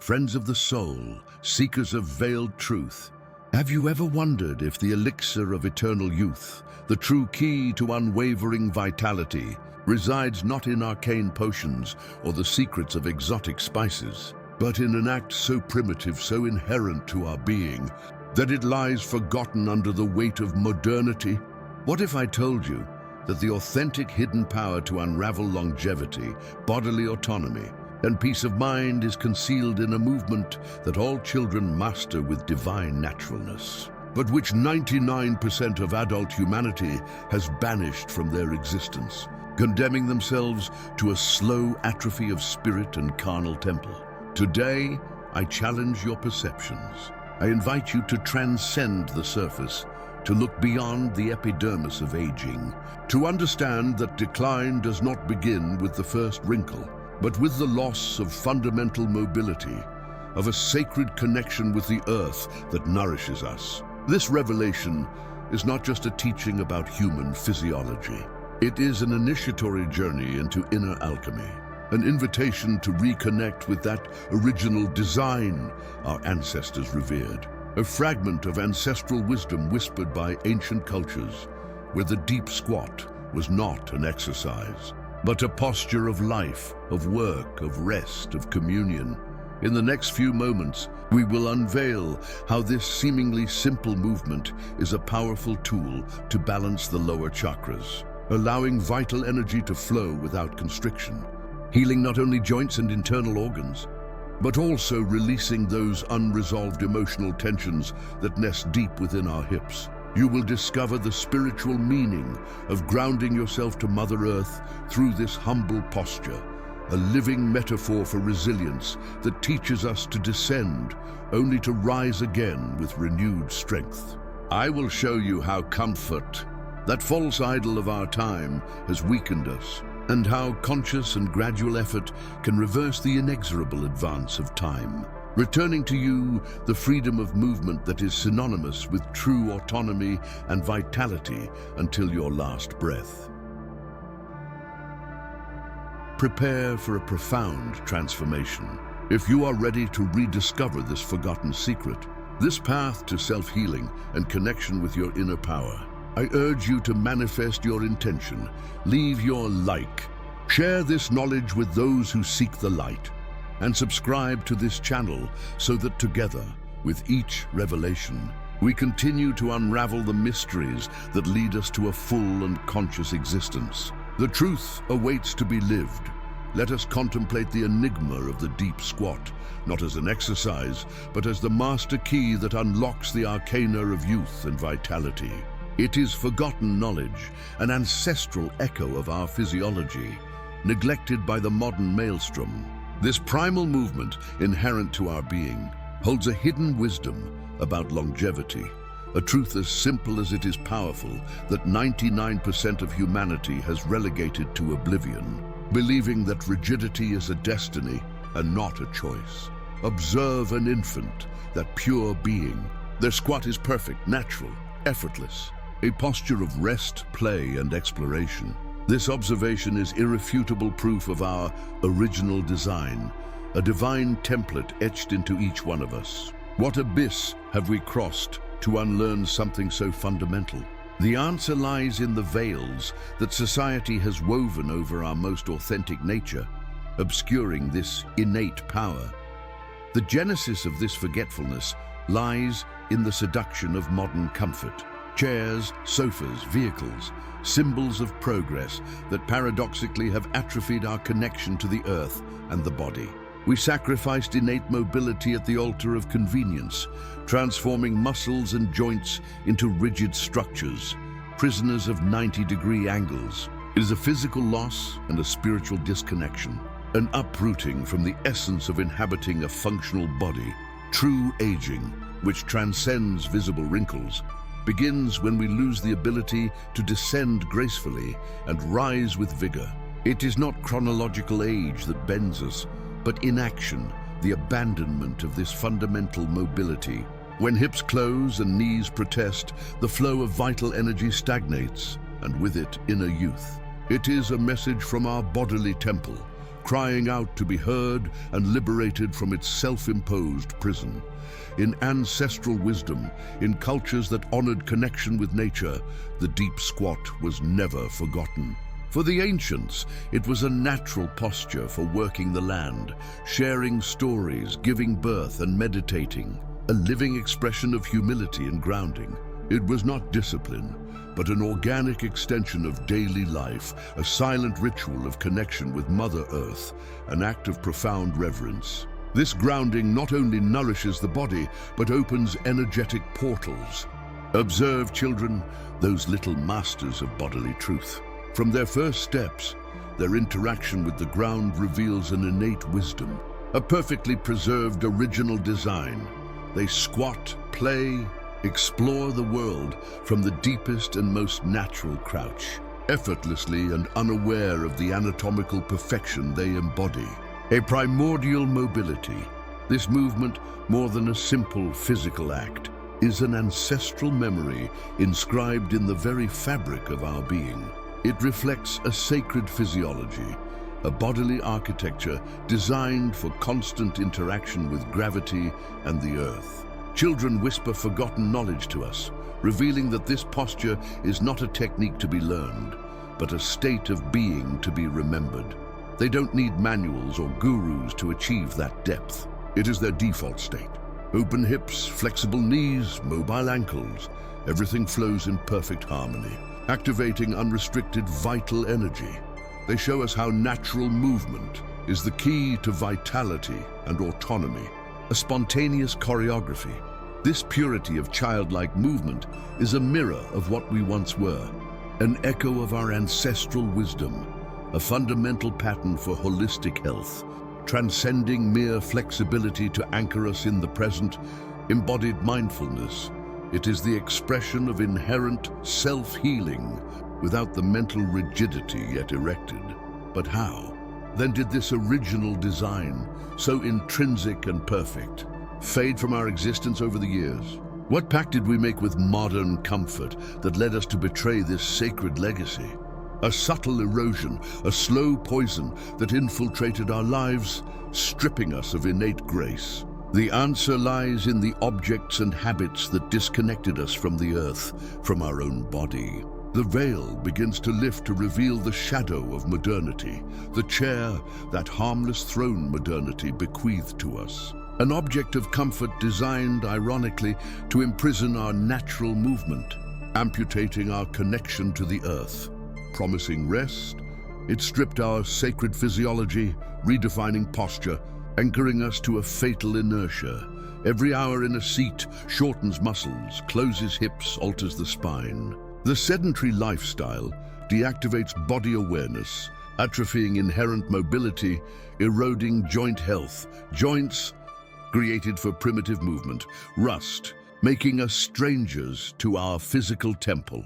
Friends of the soul, seekers of veiled truth, have you ever wondered if the elixir of eternal youth, the true key to unwavering vitality, resides not in arcane potions or the secrets of exotic spices, but in an act so primitive, so inherent to our being, that it lies forgotten under the weight of modernity? What if I told you that the authentic hidden power to unravel longevity, bodily autonomy, and peace of mind is concealed in a movement that all children master with divine naturalness, but which 99% of adult humanity has banished from their existence, condemning themselves to a slow atrophy of spirit and carnal temple? Today, I challenge your perceptions. I invite you to transcend the surface, to look beyond the epidermis of aging, to understand that decline does not begin with the first wrinkle, but with the loss of fundamental mobility, of a sacred connection with the earth that nourishes us. This revelation is not just a teaching about human physiology. It is an initiatory journey into inner alchemy, an invitation to reconnect with that original design our ancestors revered, a fragment of ancestral wisdom whispered by ancient cultures, where the deep squat was not an exercise, but a posture of life, of work, of rest, of communion. In the next few moments, we will unveil how this seemingly simple movement is a powerful tool to balance the lower chakras, allowing vital energy to flow without constriction, healing not only joints and internal organs, but also releasing those unresolved emotional tensions that nest deep within our hips. You will discover the spiritual meaning of grounding yourself to Mother Earth through this humble posture, a living metaphor for resilience that teaches us to descend only to rise again with renewed strength. I will show you how comfort, that false idol of our time, has weakened us, and how conscious and gradual effort can reverse the inexorable advance of time, returning to you the freedom of movement that is synonymous with true autonomy and vitality until your last breath. Prepare for a profound transformation. If you are ready to rediscover this forgotten secret, this path to self-healing and connection with your inner power, I urge you to manifest your intention. Leave your like. Share this knowledge with those who seek the light, and subscribe to this channel so that together, with each revelation, we continue to unravel the mysteries that lead us to a full and conscious existence. The truth awaits to be lived. Let us contemplate the enigma of the deep squat, not as an exercise, but as the master key that unlocks the arcana of youth and vitality. It is forgotten knowledge, an ancestral echo of our physiology, neglected by the modern maelstrom. This primal movement, inherent to our being, holds a hidden wisdom about longevity, a truth as simple as it is powerful that 99% of humanity has relegated to oblivion, believing that rigidity is a destiny and not a choice. Observe an infant, that pure being. Their squat is perfect, natural, effortless, a posture of rest, play, and exploration. This observation is irrefutable proof of our original design, a divine template etched into each one of us. What abyss have we crossed to unlearn something so fundamental? The answer lies in the veils that society has woven over our most authentic nature, obscuring this innate power. The genesis of this forgetfulness lies in the seduction of modern comfort. Chairs, sofas, vehicles, symbols of progress that paradoxically have atrophied our connection to the earth and the body. We sacrificed innate mobility at the altar of convenience, transforming muscles and joints into rigid structures, prisoners of 90-degree angles. It is a physical loss and a spiritual disconnection, an uprooting from the essence of inhabiting a functional body. True aging, which transcends visible wrinkles, begins when we lose the ability to descend gracefully and rise with vigor. It is not chronological age that bends us, but inaction, the abandonment of this fundamental mobility. When hips close and knees protest, the flow of vital energy stagnates, and with it, inner youth. It is a message from our bodily temple, crying out to be heard and liberated from its self-imposed prison. In ancestral wisdom, in cultures that honored connection with nature, the deep squat was never forgotten. For the ancients, it was a natural posture for working the land, sharing stories, giving birth and meditating, a living expression of humility and grounding. It was not discipline, but an organic extension of daily life, a silent ritual of connection with Mother Earth, an act of profound reverence. This grounding not only nourishes the body, but opens energetic portals. Observe, children, those little masters of bodily truth. From their first steps, their interaction with the ground reveals an innate wisdom, a perfectly preserved original design. They squat, play, explore the world from the deepest and most natural crouch, effortlessly and unaware of the anatomical perfection they embody. A primordial mobility. This movement, more than a simple physical act, is an ancestral memory inscribed in the very fabric of our being. It reflects a sacred physiology, a bodily architecture designed for constant interaction with gravity and the earth. Children whisper forgotten knowledge to us, revealing that this posture is not a technique to be learned, but a state of being to be remembered. They don't need manuals or gurus to achieve that depth. It is their default state. Open hips, flexible knees, mobile ankles, everything flows in perfect harmony, activating unrestricted vital energy. They show us how natural movement is the key to vitality and autonomy, a spontaneous choreography. This purity of childlike movement is a mirror of what we once were, an echo of our ancestral wisdom, a fundamental pattern for holistic health, transcending mere flexibility to anchor us in the present. Embodied mindfulness. It is the expression of inherent self-healing without the mental rigidity yet erected. But how? Then did this original design, so intrinsic and perfect, fade from our existence over the years? What pact did we make with modern comfort that led us to betray this sacred legacy? A subtle erosion, a slow poison that infiltrated our lives, stripping us of innate grace. The answer lies in the objects and habits that disconnected us from the earth, from our own body. The veil begins to lift to reveal the shadow of modernity, the chair, that harmless throne modernity bequeathed to us. An object of comfort designed, ironically, to imprison our natural movement, amputating our connection to the earth. Promising rest, it stripped our sacred physiology, redefining posture, anchoring us to a fatal inertia. Every hour in a seat shortens muscles, closes hips, alters the spine. The sedentary lifestyle deactivates body awareness, atrophying inherent mobility, eroding joint health. Joints, created for primitive movement, rust, making us strangers to our physical temple.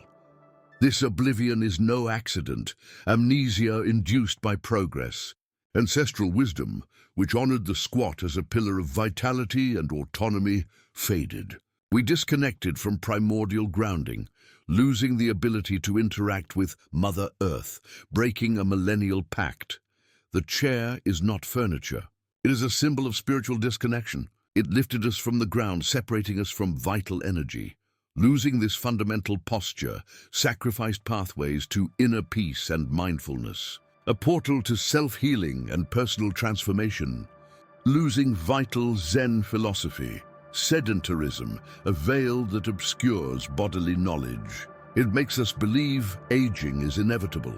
This oblivion is no accident, amnesia induced by progress. Ancestral wisdom, which honored the squat as a pillar of vitality and autonomy, faded. We disconnected from primordial grounding, losing the ability to interact with Mother Earth, breaking a millennial pact. The chair is not furniture. It is a symbol of spiritual disconnection. It lifted us from the ground, separating us from vital energy. Losing this fundamental posture sacrificed pathways to inner peace and mindfulness, a portal to self-healing and personal transformation. Losing vital Zen philosophy, sedentarism, a veil that obscures bodily knowledge. It makes us believe aging is inevitable,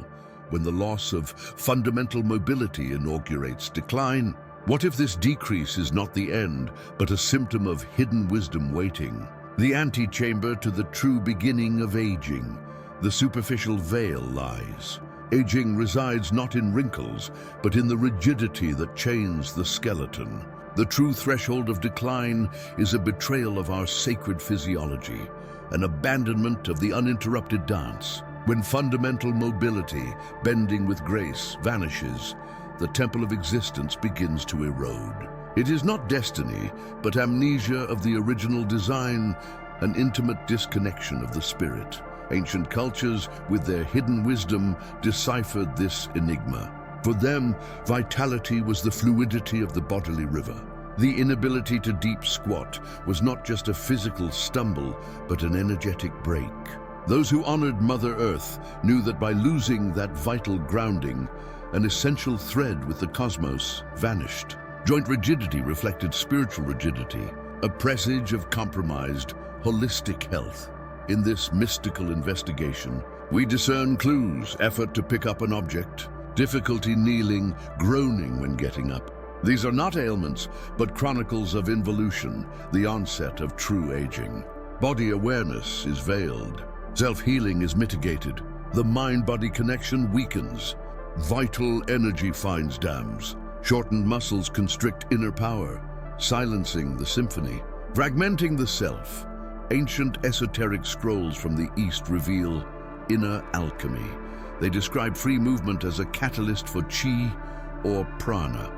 when the loss of fundamental mobility inaugurates decline. What if this decrease is not the end, but a symptom of hidden wisdom waiting? The antechamber to the true beginning of aging. The superficial veil lies. Aging resides not in wrinkles, but in the rigidity that chains the skeleton. The true threshold of decline is a betrayal of our sacred physiology, an abandonment of the uninterrupted dance. When fundamental mobility, bending with grace, vanishes, the temple of existence begins to erode. It is not destiny, but amnesia of the original design, an intimate disconnection of the spirit. Ancient cultures, with their hidden wisdom, deciphered this enigma. For them, vitality was the fluidity of the bodily river. The inability to deep squat was not just a physical stumble, but an energetic break. Those who honored Mother Earth knew that by losing that vital grounding, an essential thread with the cosmos vanished. Joint rigidity reflected spiritual rigidity, a presage of compromised, holistic health. In this mystical investigation, we discern clues: effort to pick up an object, difficulty kneeling, groaning when getting up. These are not ailments, but chronicles of involution, the onset of true aging. Body awareness is veiled. Self-healing is mitigated. The mind-body connection weakens. Vital energy finds dams. Shortened muscles constrict inner power, silencing the symphony. Fragmenting the self, ancient esoteric scrolls from the East reveal inner alchemy. They describe free movement as a catalyst for chi or prana.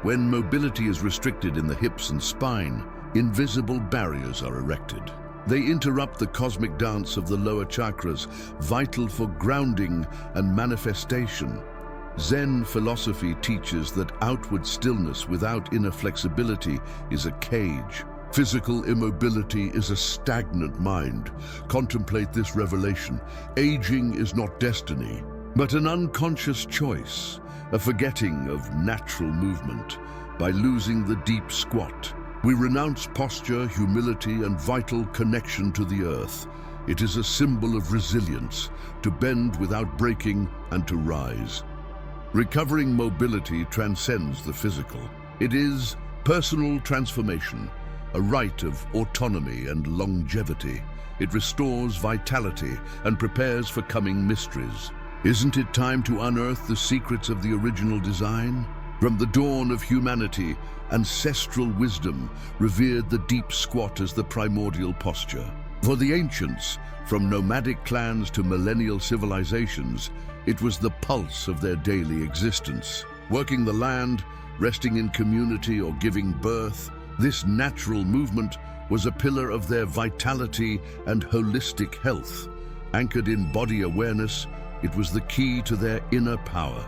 When mobility is restricted in the hips and spine, invisible barriers are erected. They interrupt the cosmic dance of the lower chakras, vital for grounding and manifestation. Zen philosophy teaches that outward stillness without inner flexibility is a cage. Physical immobility is a stagnant mind. Contemplate this revelation. Aging is not destiny, but an unconscious choice, a forgetting of natural movement. By losing the deep squat, we renounce posture, humility, and vital connection to the earth. It is a symbol of resilience, to bend without breaking and to rise. Recovering mobility transcends the physical. It is personal transformation, a rite of autonomy and longevity. It restores vitality and prepares for coming mysteries. Isn't it time to unearth the secrets of the original design? From the dawn of humanity, ancestral wisdom revered the deep squat as the primordial posture. For the ancients, from nomadic clans to millennial civilizations, it was the pulse of their daily existence. Working the land, resting in community, or giving birth, this natural movement was a pillar of their vitality and holistic health. Anchored in body awareness, it was the key to their inner power.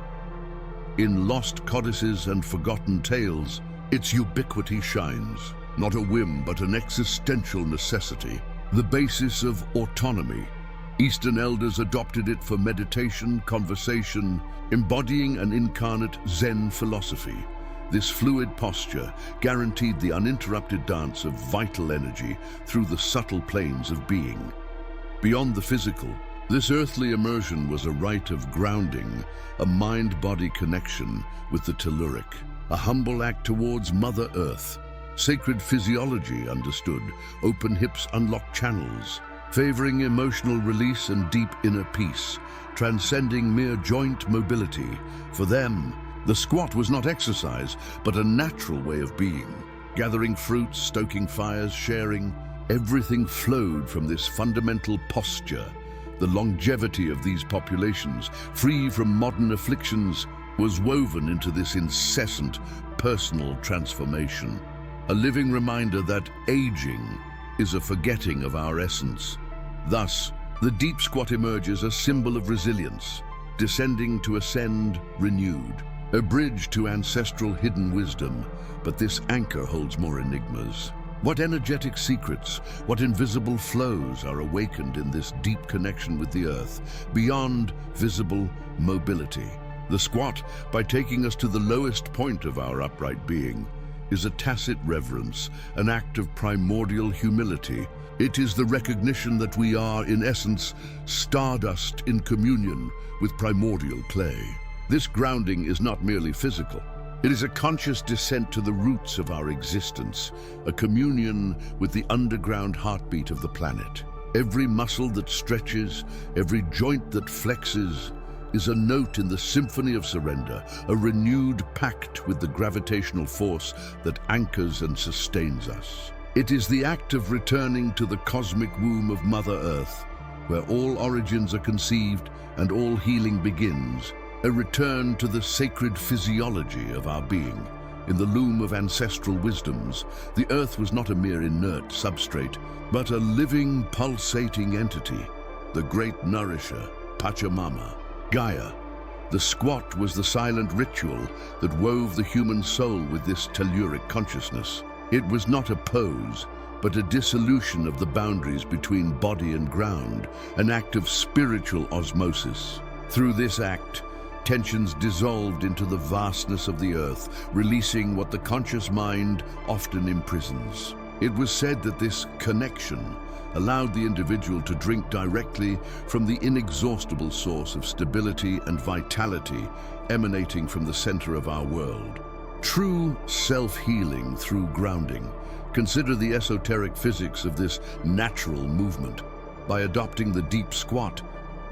In lost codices and forgotten tales, its ubiquity shines, not a whim but an existential necessity, the basis of autonomy. Eastern elders adopted it for meditation, conversation, embodying an incarnate Zen philosophy. This fluid posture guaranteed the uninterrupted dance of vital energy through the subtle planes of being. Beyond the physical, this earthly immersion was a rite of grounding, a mind-body connection with the telluric, a humble act towards Mother Earth. Sacred physiology understood, open hips unlock channels, favoring emotional release and deep inner peace, transcending mere joint mobility. For them, the squat was not exercise, but a natural way of being. Gathering fruits, stoking fires, sharing, everything flowed from this fundamental posture. The longevity of these populations, free from modern afflictions, was woven into this incessant personal transformation. A living reminder that aging is a forgetting of our essence. Thus, the deep squat emerges a symbol of resilience, descending to ascend renewed. A bridge to ancestral hidden wisdom, but this anchor holds more enigmas. What energetic secrets, what invisible flows are awakened in this deep connection with the earth, beyond visible mobility? The squat, by taking us to the lowest point of our upright being, is a tacit reverence, an act of primordial humility. It is the recognition that we are, in essence, stardust in communion with primordial clay. This grounding is not merely physical. It is a conscious descent to the roots of our existence, a communion with the underground heartbeat of the planet. Every muscle that stretches, every joint that flexes, is a note in the symphony of surrender, a renewed pact with the gravitational force that anchors and sustains us. It is the act of returning to the cosmic womb of Mother Earth, where all origins are conceived and all healing begins. A return to the sacred physiology of our being. In the loom of ancestral wisdoms, the earth was not a mere inert substrate, but a living, pulsating entity. The great nourisher, Pachamama, Gaia, The squat was the silent ritual that wove the human soul with this telluric consciousness. It was not a pose, but a dissolution of the boundaries between body and ground, an act of spiritual osmosis. Through this act, tensions dissolved into the vastness of the earth, releasing what the conscious mind often imprisons. It was said that this connection allowed the individual to drink directly from the inexhaustible source of stability and vitality emanating from the center of our world. True self-healing through grounding. Consider the esoteric physics of this natural movement. By adopting the deep squat,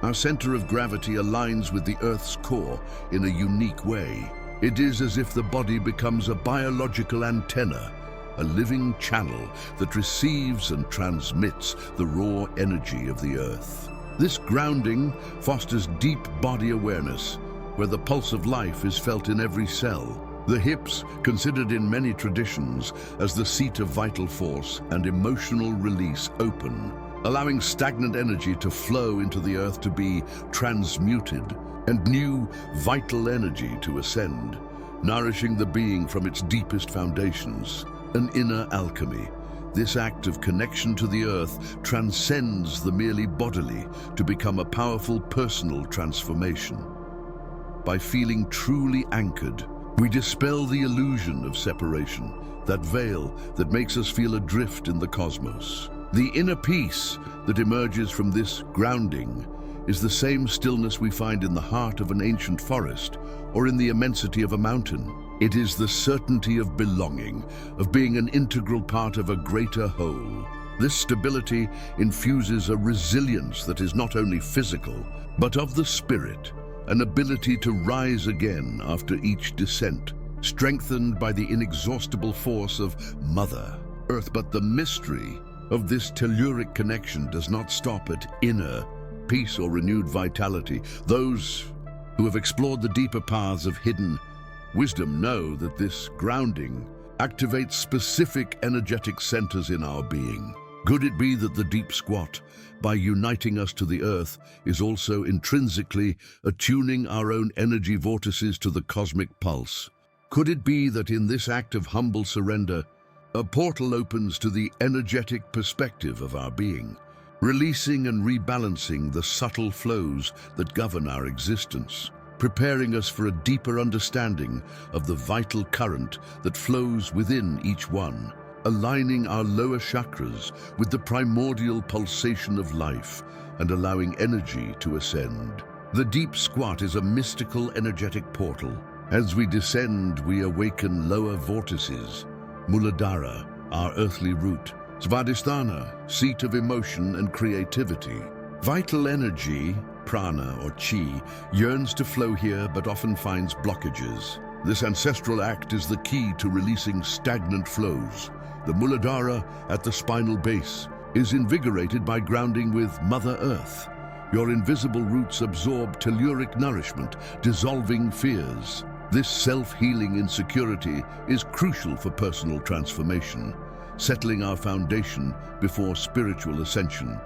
our center of gravity aligns with the Earth's core in a unique way. It is as if the body becomes a biological antenna, a living channel that receives and transmits the raw energy of the earth. This grounding fosters deep body awareness, where the pulse of life is felt in every cell. The hips, considered in many traditions as the seat of vital force and emotional release, open, allowing stagnant energy to flow into the earth to be transmuted, and new, vital energy to ascend, nourishing the being from its deepest foundations. An inner alchemy. This act of connection to the earth transcends the merely bodily to become a powerful personal transformation. By feeling truly anchored, we dispel the illusion of separation, that veil that makes us feel adrift in the cosmos. The inner peace that emerges from this grounding is the same stillness we find in the heart of an ancient forest or in the immensity of a mountain. It is the certainty of belonging, of being an integral part of a greater whole. This stability infuses a resilience that is not only physical, but of the spirit, an ability to rise again after each descent, strengthened by the inexhaustible force of Mother Earth. But the mystery of this telluric connection does not stop at inner peace or renewed vitality. Those who have explored the deeper paths of hidden wisdom know that this grounding activates specific energetic centers in our being. Could it be that the deep squat, by uniting us to the earth, is also intrinsically attuning our own energy vortices to the cosmic pulse? Could it be that in this act of humble surrender, a portal opens to the energetic perspective of our being, releasing and rebalancing the subtle flows that govern our existence, preparing us for a deeper understanding of the vital current that flows within each one, aligning our lower chakras with the primordial pulsation of life and allowing energy to ascend. The deep squat is a mystical, energetic portal. As we descend, we awaken lower vortices, Muladhara, our earthly root, Svadhisthana, seat of emotion and creativity. Vital energy, prana or chi, yearns to flow here but often finds blockages. This ancestral act is the key to releasing stagnant flows. The Muladhara at the spinal base is invigorated by grounding with Mother Earth. Your invisible roots absorb telluric nourishment, dissolving fears. This self-healing insecurity is crucial for personal transformation, settling our foundation before spiritual ascension.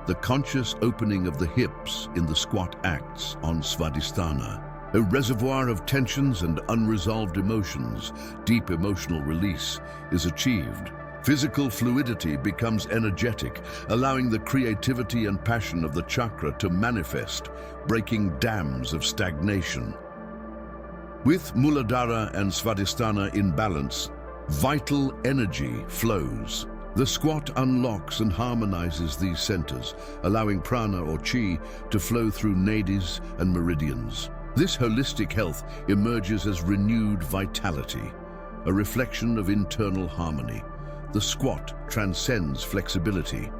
The conscious opening of the hips in the squat acts on Svadhisthana, a reservoir of tensions and unresolved emotions. Deep emotional release is achieved. Physical fluidity becomes energetic, allowing the creativity and passion of the chakra to manifest, breaking dams of stagnation. With Muladhara and Svadhisthana in balance, vital energy flows. The squat unlocks and harmonizes these centers, allowing prana or chi to flow through nadis and meridians. This holistic health emerges as renewed vitality, a reflection of internal harmony. The squat transcends flexibility.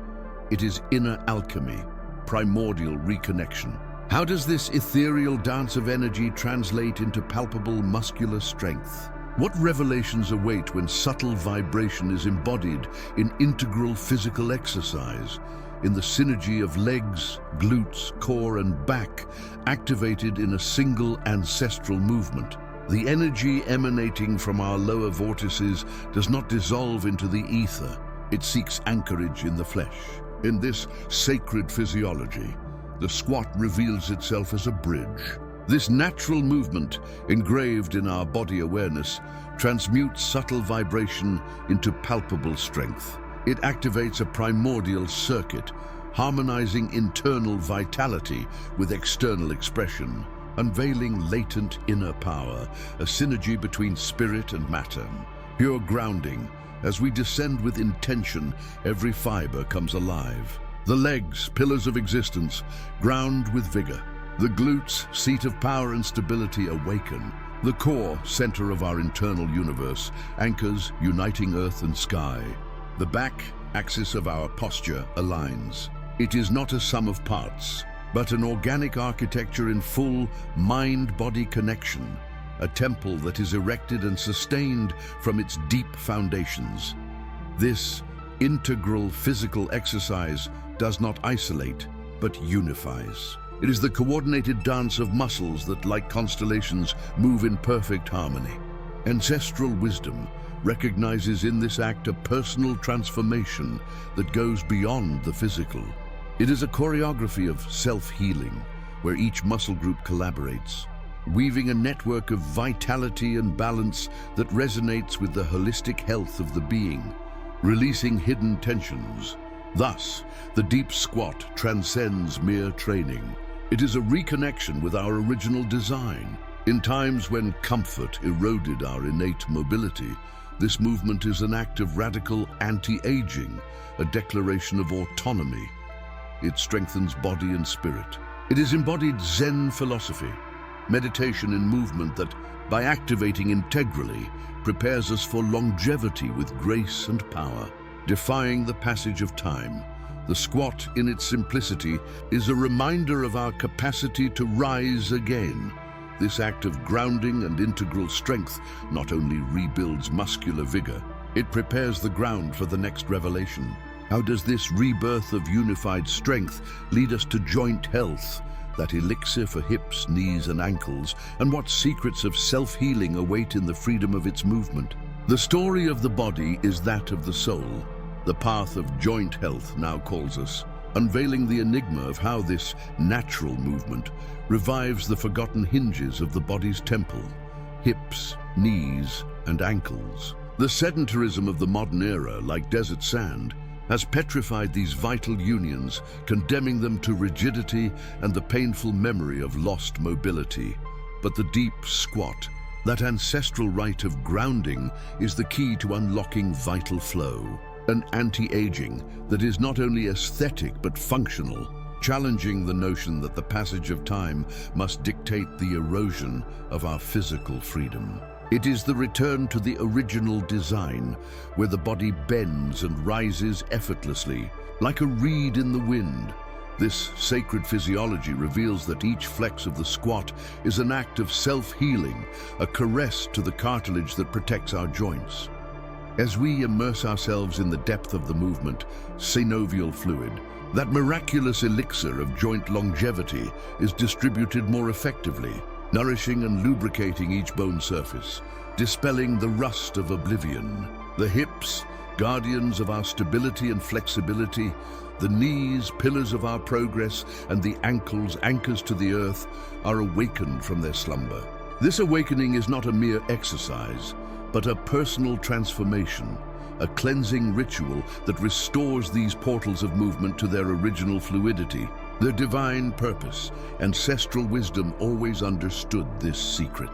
It is inner alchemy, primordial reconnection. How does this ethereal dance of energy translate into palpable muscular strength? What revelations await when subtle vibration is embodied in integral physical exercise, in the synergy of legs, glutes, core, and back, activated in a single ancestral movement? The energy emanating from our lower vortices does not dissolve into the ether. It seeks anchorage in the flesh. In this sacred physiology, the squat reveals itself as a bridge. This natural movement, engraved in our body awareness, transmutes subtle vibration into palpable strength. It activates a primordial circuit, harmonizing internal vitality with external expression, unveiling latent inner power, a synergy between spirit and matter. Pure grounding. As we descend with intention, every fiber comes alive. The legs, pillars of existence, ground with vigor. The glutes, seat of power and stability, awaken. The core, center of our internal universe, anchors uniting earth and sky. The back, axis of our posture, aligns. It is not a sum of parts, but an organic architecture in full mind-body connection, a temple that is erected and sustained from its deep foundations. This integral physical exercise does not isolate, but unifies. It is the coordinated dance of muscles that, like constellations, move in perfect harmony. Ancestral wisdom recognizes in this act a personal transformation that goes beyond the physical. It is a choreography of self-healing, where each muscle group collaborates, weaving a network of vitality and balance that resonates with the holistic health of the being, releasing hidden tensions. Thus, the deep squat transcends mere training. It is a reconnection with our original design. In times when comfort eroded our innate mobility, this movement is an act of radical anti-aging, a declaration of autonomy. It strengthens body and spirit. It is embodied Zen philosophy, meditation in movement that, by activating integrally, prepares us for longevity with grace and power. Defying the passage of time, the squat in its simplicity is a reminder of our capacity to rise again. This act of grounding and integral strength not only rebuilds muscular vigor, it prepares the ground for the next revelation. How does this rebirth of unified strength lead us to joint health, that elixir for hips, knees, and ankles, and what secrets of self-healing await in the freedom of its movement? The story of the body is that of the soul. The path of joint health now calls us, unveiling the enigma of how this natural movement revives the forgotten hinges of the body's temple, hips, knees, and ankles. The sedentarism of the modern era, like desert sand, has petrified these vital unions, condemning them to rigidity and the painful memory of lost mobility. But the deep squat, that ancestral rite of grounding, is the key to unlocking vital flow. An anti-aging that is not only aesthetic but functional, challenging the notion that the passage of time must dictate the erosion of our physical freedom. It is the return to the original design, where the body bends and rises effortlessly, like a reed in the wind. This sacred physiology reveals that each flex of the squat is an act of self-healing, a caress to the cartilage that protects our joints. As we immerse ourselves in the depth of the movement, synovial fluid, that miraculous elixir of joint longevity is distributed more effectively, nourishing and lubricating each bone surface, dispelling the rust of oblivion. The hips, guardians of our stability and flexibility, the knees, pillars of our progress, and the ankles, anchors to the earth, are awakened from their slumber. This awakening is not a mere exercise, but a personal transformation, a cleansing ritual that restores these portals of movement to their original fluidity. Their divine purpose, ancestral wisdom always understood this secret.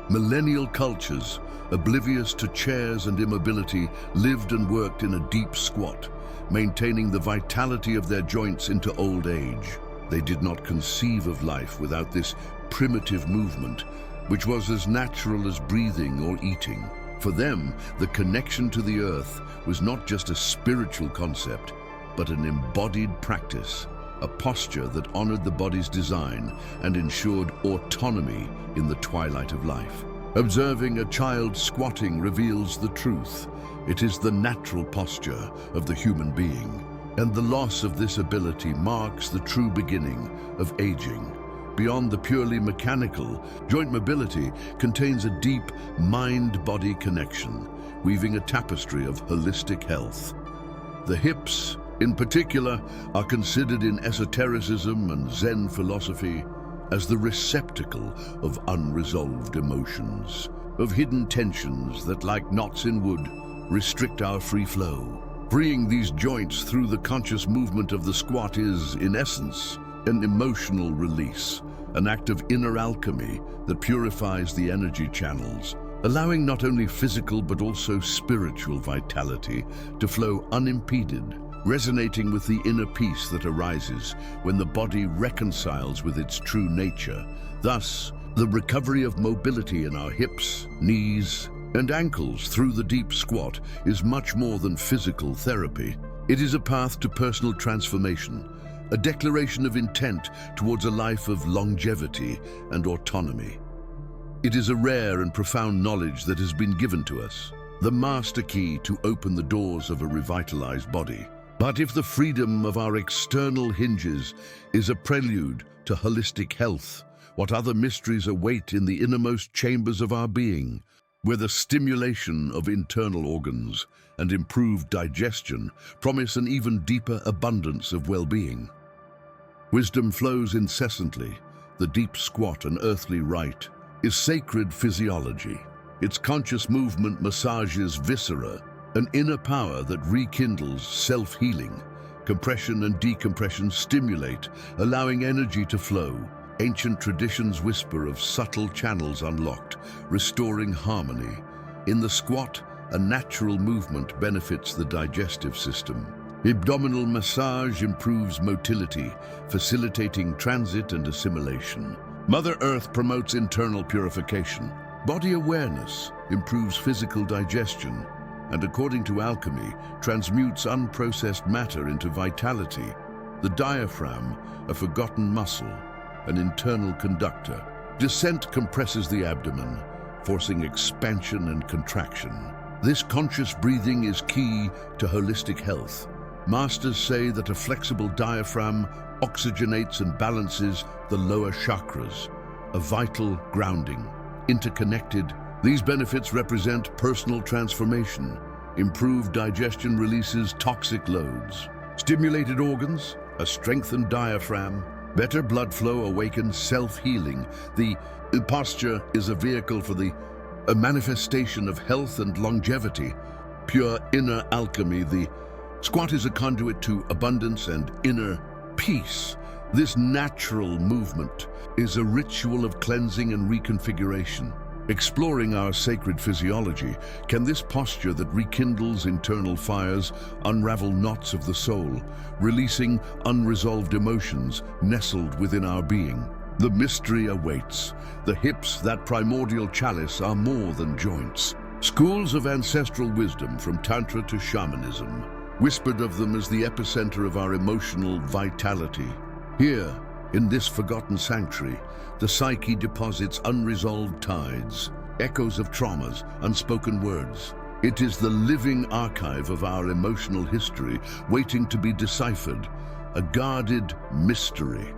Millennial cultures, oblivious to chairs and immobility, lived and worked in a deep squat, maintaining the vitality of their joints into old age. They did not conceive of life without this primitive movement, which was as natural as breathing or eating. For them, the connection to the earth was not just a spiritual concept, but an embodied practice, a posture that honored the body's design and ensured autonomy in the twilight of life. Observing a child squatting reveals the truth. It is the natural posture of the human being, and the loss of this ability marks the true beginning of aging. Beyond the purely mechanical, joint mobility contains a deep mind-body connection, weaving a tapestry of holistic health. The hips, in particular, are considered in esotericism and Zen philosophy as the receptacle of unresolved emotions, of hidden tensions that, like knots in wood, restrict our free flow. Freeing these joints through the conscious movement of the squat is, in essence, an emotional release, an act of inner alchemy that purifies the energy channels, allowing not only physical but also spiritual vitality to flow unimpeded, resonating with the inner peace that arises when the body reconciles with its true nature. Thus, the recovery of mobility in our hips, knees, and ankles through the deep squat is much more than physical therapy. It is a path to personal transformation, a declaration of intent towards a life of longevity and autonomy. It is a rare and profound knowledge that has been given to us, the master key to open the doors of a revitalized body. But if the freedom of our external hinges is a prelude to holistic health, what other mysteries await in the innermost chambers of our being, where the stimulation of internal organs and improved digestion promise an even deeper abundance of well-being? Wisdom flows incessantly. The deep squat, an earthly rite, is sacred physiology. Its conscious movement massages viscera, an inner power that rekindles self-healing. Compression and decompression stimulate, allowing energy to flow. Ancient traditions whisper of subtle channels unlocked, restoring harmony. In the squat, a natural movement benefits the digestive system. Abdominal massage improves motility, facilitating transit and assimilation. Mother Earth promotes internal purification. Body awareness improves physical digestion, and according to alchemy, transmutes unprocessed matter into vitality. The diaphragm, a forgotten muscle, an internal conductor. Descent compresses the abdomen, forcing expansion and contraction. This conscious breathing is key to holistic health. Masters say that a flexible diaphragm oxygenates and balances the lower chakras, a vital grounding. Interconnected, these benefits represent personal transformation. Improved digestion releases toxic loads. Stimulated organs, a strengthened diaphragm, better blood flow awakens self-healing. The posture is a vehicle for a manifestation of health and longevity. Pure inner alchemy. The squat is a conduit to abundance and inner peace. This natural movement is a ritual of cleansing and reconfiguration. Exploring our sacred physiology, can this posture that rekindles internal fires unravel knots of the soul, releasing unresolved emotions nestled within our being? The mystery awaits. The hips, that primordial chalice, are more than joints. Schools of ancestral wisdom, from Tantra to shamanism, whispered of them as the epicenter of our emotional vitality. Here, in this forgotten sanctuary, the psyche deposits unresolved tides, echoes of traumas, unspoken words. It is the living archive of our emotional history, waiting to be deciphered, a guarded mystery.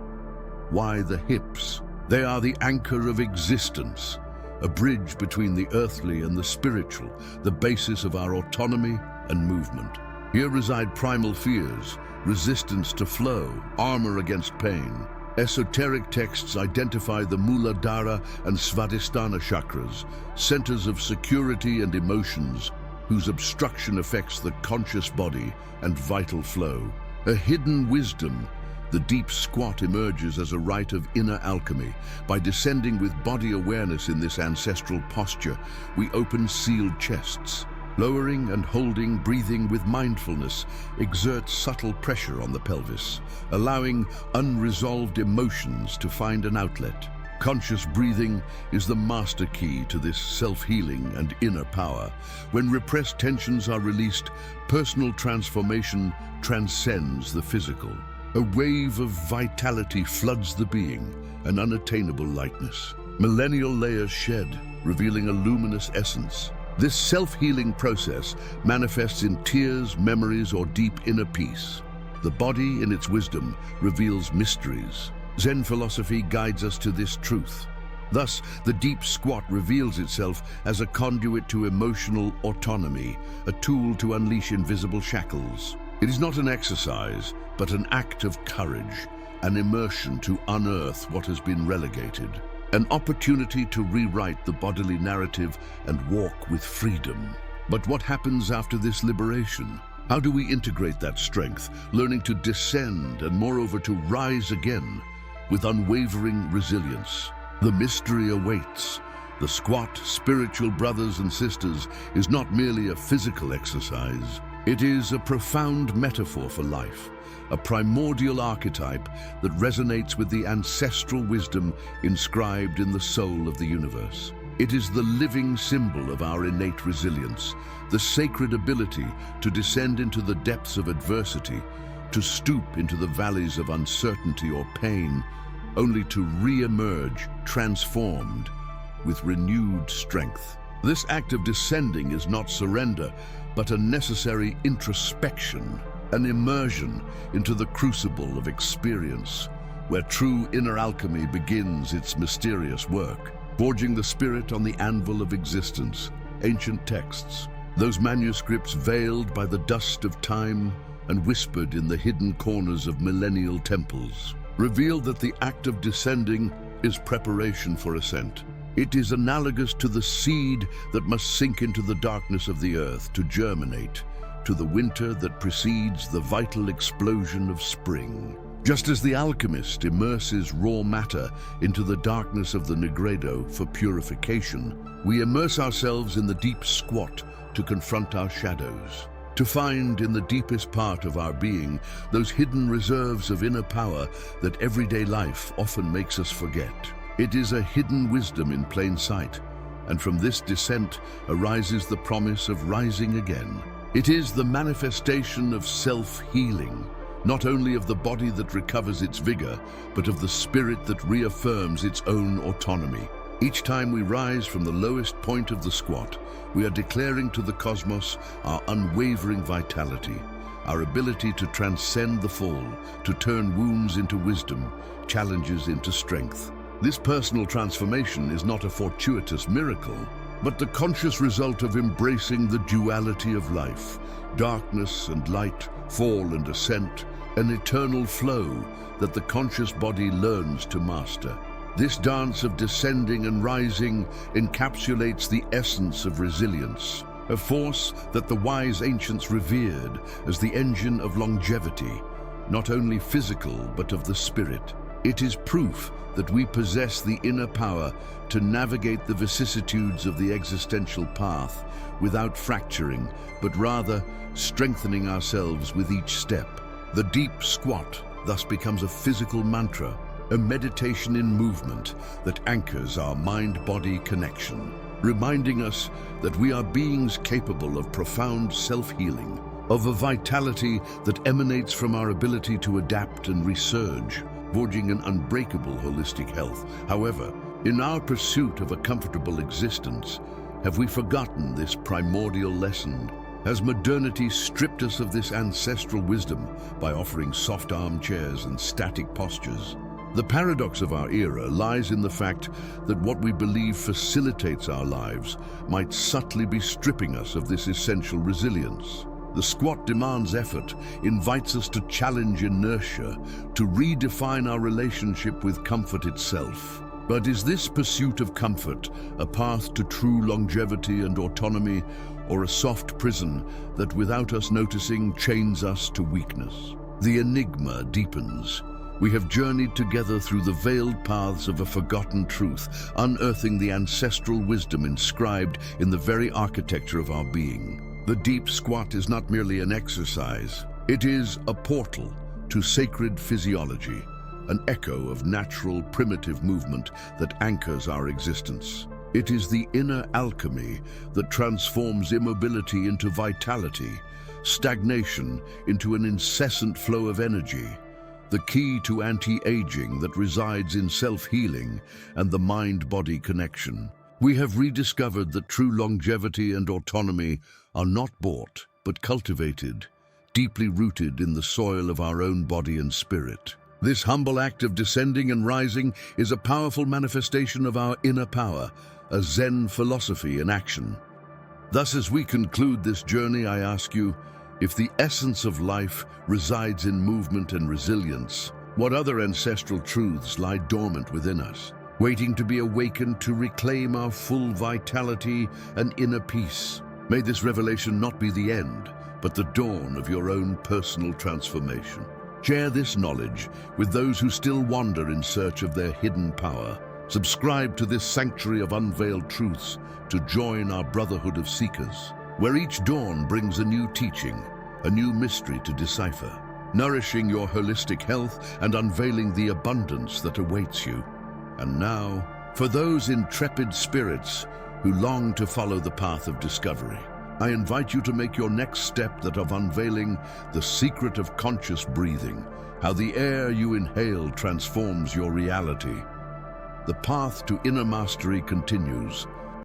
Why the hips? They are the anchor of existence, a bridge between the earthly and the spiritual, the basis of our autonomy and movement. Here reside primal fears, resistance to flow, armor against pain. Esoteric texts identify the Muladhara and Svadhisthana chakras, centers of security and emotions, whose obstruction affects the conscious body and vital flow. A hidden wisdom, the deep squat emerges as a rite of inner alchemy. By descending with body awareness in this ancestral posture, we open sealed chests. Lowering and holding, breathing with mindfulness exerts subtle pressure on the pelvis, allowing unresolved emotions to find an outlet. Conscious breathing is the master key to this self-healing and inner power. When repressed tensions are released, personal transformation transcends the physical. A wave of vitality floods the being, an unattainable lightness. Millennial layers shed, revealing a luminous essence. This self-healing process manifests in tears, memories, or deep inner peace. The body, in its wisdom, reveals mysteries. Zen philosophy guides us to this truth. Thus, the deep squat reveals itself as a conduit to emotional autonomy, a tool to unleash invisible shackles. It is not an exercise, but an act of courage, an immersion to unearth what has been relegated, an opportunity to rewrite the bodily narrative and walk with freedom. But what happens after this liberation? How do we integrate that strength, learning to descend and moreover to rise again with unwavering resilience? The mystery awaits. The squat, spiritual brothers and sisters, is not merely a physical exercise. It is a profound metaphor for life, a primordial archetype that resonates with the ancestral wisdom inscribed in the soul of the universe. It is the living symbol of our innate resilience, the sacred ability to descend into the depths of adversity, to stoop into the valleys of uncertainty or pain, only to re-emerge transformed with renewed strength. This act of descending is not surrender, but a necessary introspection, an immersion into the crucible of experience, where true inner alchemy begins its mysterious work. Forging the spirit on the anvil of existence, ancient texts, those manuscripts veiled by the dust of time and whispered in the hidden corners of millennial temples, reveal that the act of descending is preparation for ascent. It is analogous to the seed that must sink into the darkness of the earth to germinate, to the winter that precedes the vital explosion of spring. Just as the alchemist immerses raw matter into the darkness of the nigredo for purification, we immerse ourselves in the deep squat to confront our shadows, to find in the deepest part of our being those hidden reserves of inner power that everyday life often makes us forget. It is a hidden wisdom in plain sight, and from this descent arises the promise of rising again. It is the manifestation of self-healing, not only of the body that recovers its vigor, but of the spirit that reaffirms its own autonomy. Each time we rise from the lowest point of the squat, we are declaring to the cosmos our unwavering vitality, our ability to transcend the fall, to turn wounds into wisdom, challenges into strength. This personal transformation is not a fortuitous miracle, but the conscious result of embracing the duality of life, darkness and light, fall and ascent, an eternal flow that the conscious body learns to master. This dance of descending and rising encapsulates the essence of resilience, a force that the wise ancients revered as the engine of longevity, not only physical but of the spirit. It is proof that we possess the inner power to navigate the vicissitudes of the existential path without fracturing, but rather strengthening ourselves with each step. The deep squat thus becomes a physical mantra, a meditation in movement that anchors our mind-body connection, reminding us that we are beings capable of profound self-healing, of a vitality that emanates from our ability to adapt and resurge, forging an unbreakable holistic health. However, in our pursuit of a comfortable existence, have we forgotten this primordial lesson? Has modernity stripped us of this ancestral wisdom by offering soft armchairs and static postures? The paradox of our era lies in the fact that what we believe facilitates our lives might subtly be stripping us of this essential resilience. The squat demands effort, invites us to challenge inertia, to redefine our relationship with comfort itself. But is this pursuit of comfort a path to true longevity and autonomy, or a soft prison that, without us noticing, chains us to weakness? The enigma deepens. We have journeyed together through the veiled paths of a forgotten truth, unearthing the ancestral wisdom inscribed in the very architecture of our being. The deep squat is not merely an exercise. It is a portal to sacred physiology, an echo of natural primitive movement that anchors our existence. It is the inner alchemy that transforms immobility into vitality, stagnation into an incessant flow of energy, the key to anti-aging that resides in self-healing and the mind-body connection. We have rediscovered that true longevity and autonomy are not bought, but cultivated, deeply rooted in the soil of our own body and spirit. This humble act of descending and rising is a powerful manifestation of our inner power, a Zen philosophy in action. Thus, as we conclude this journey, I ask you, if the essence of life resides in movement and resilience, What other ancestral truths lie dormant within us, waiting to be awakened to reclaim our full vitality and inner peace? May this revelation not be the end, but the dawn of your own personal transformation. Share this knowledge with those who still wander in search of their hidden power. Subscribe to this sanctuary of unveiled truths to join our brotherhood of seekers, where each dawn brings a new teaching, a new mystery to decipher, nourishing your holistic health and unveiling the abundance that awaits you. And now, for those intrepid spirits who long to follow the path of discovery, I invite you to make your next step that of unveiling the secret of conscious breathing, how the air you inhale transforms your reality. The path to inner mastery continues,